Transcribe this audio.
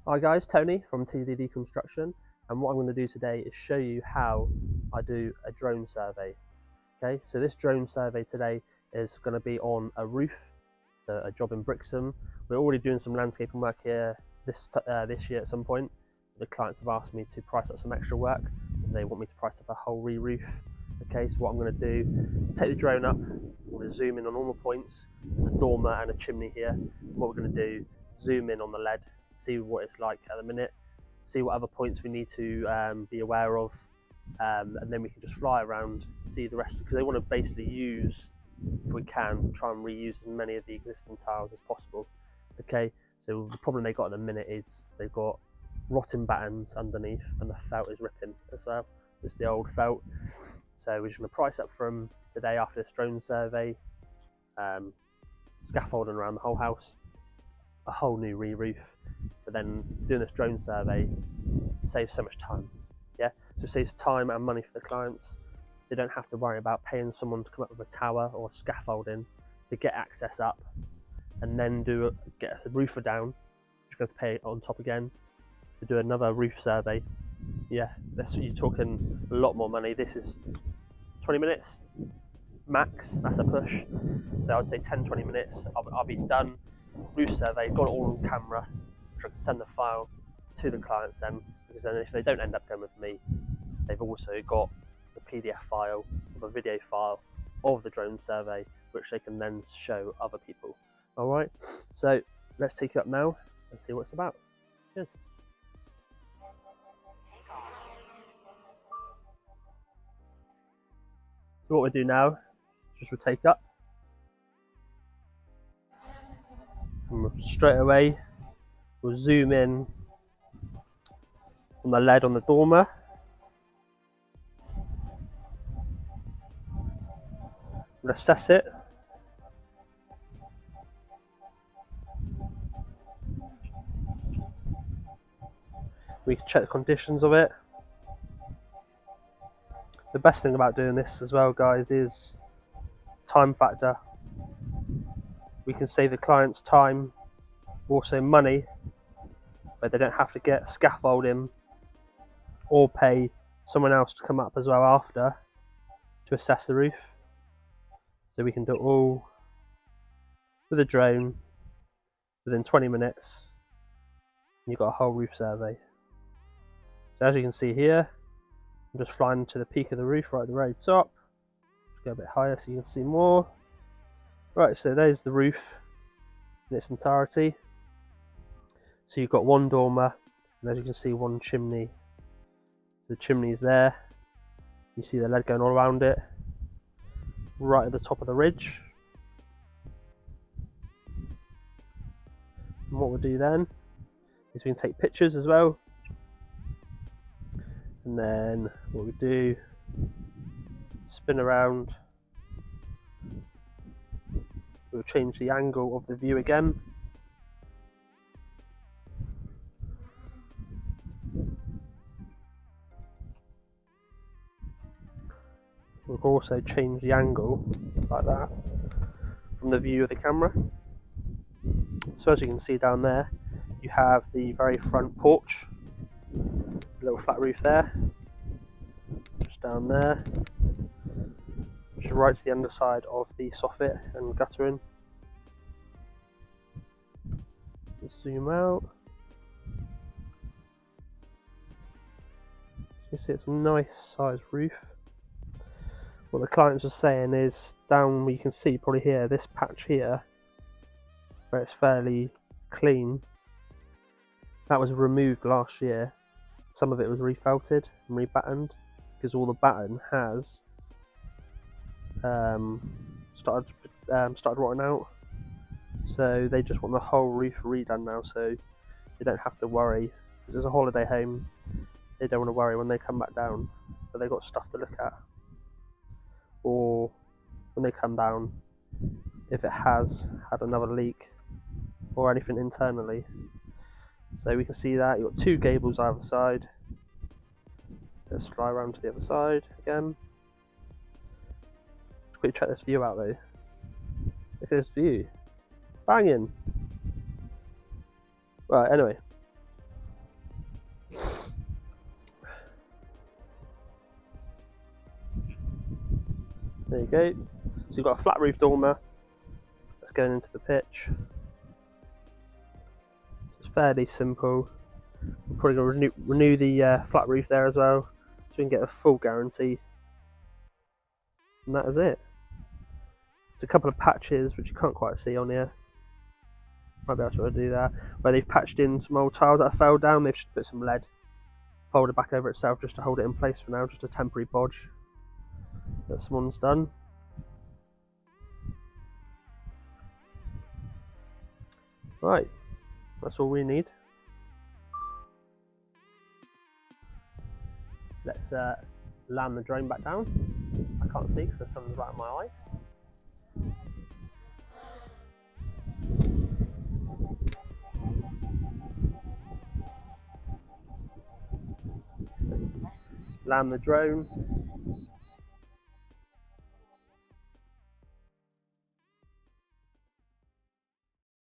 Hi guys, Tony from TDD Construction, and what I'm going to do today is show you how I do a drone survey. Okay, so this drone survey today is going to be on a roof, so a job in Brixham. We're already doing some landscaping work here this year at some point. The clients have asked me to price up some extra work, so they want me to price up a whole re-roof. Okay, so what I'm going to do, take the drone up, I'm going to zoom in on all the points. There's a dormer and a chimney here. What we're going to do, zoom in on the lead, see what it's like at the minute, see what other points we need to be aware of, and then we can just fly around, see the rest, because they want to basically use, if we can, try and reuse as many of the existing tiles as possible. Okay, so the problem they got at the minute is they've got rotting battens underneath and the felt is ripping as well, just the old felt. So we're just going to price up from today after this drone survey, scaffolding around the whole house, a whole new re-roof. But then doing this drone survey saves so much time. Yeah, so it saves time and money for the clients. They don't have to worry about paying someone to come up with a tower or scaffolding to get access up, and then get a roofer down. You're going to pay on top again to do another roof survey. Yeah, you're talking a lot more money. This is 20 minutes max, that's a push. So I would say 10-20 minutes, I'll be done. Roof survey, got it all on camera, so I can send the file to the clients then, because then if they don't end up going with me, they've also got the PDF file, the video file of the drone survey, which they can then show other people. Alright, so let's take it up now and see what it's about. Cheers. So what we do now is just we'll take up, and straight away we'll zoom in on the lead on the dormer. We'll assess it. We can check the conditions of it. The best thing about doing this as well, guys, is time factor. We can save the clients time, also money, but they don't have to get scaffolding or pay someone else to come up as well after to assess the roof. So we can do it all with a drone within 20 minutes. And you've got a whole roof survey. So as you can see here, I'm just flying to the peak of the roof right at the very top. Just go a bit higher so you can see more. Right, so there's the roof in its entirety. So you've got one dormer, and as you can see, one chimney. The chimney's there. You see the lead going all around it, right at the top of the ridge. And what we'll do then is we can take pictures as well. And then what we do, spin around. We'll change the angle of the view again. We'll also change the angle like that from the view of the camera. So as you can see down there, you have the very front porch, little flat roof there, just down there, which is right to the underside of the soffit and guttering. Let's zoom out. You see it's a nice sized roof. What the clients are saying is down where you can see probably here, this patch here, where it's fairly clean, that was removed last year. Some of it was refelted and rebattened because all the batten has started rotting out. So they just want the whole roof redone now, so they don't have to worry, because it's a holiday home. They don't want to worry when they come back down, but they've got stuff to look at. Or when they come down, if it has had another leak or anything internally. So we can see that you've got two gables either side. Let's fly around to the other side again. Let's quickly check this view out though. Look at this view. Banging! Right, anyway. There you go. So you've got a flat roof dormer that's going into the pitch. It's fairly simple. We're probably going to renew the flat roof there as well, so we can get a full guarantee. And that is it. There's a couple of patches which you can't quite see on here. Might be able to do that. Where they've patched in some old tiles that fell down, they've just put some lead folded back over itself just to hold it in place for now, just a temporary bodge that someone's done. Right, that's all we need. Let's land the drone back down. I can't see because the sun's right in my eye. Let's land the drone.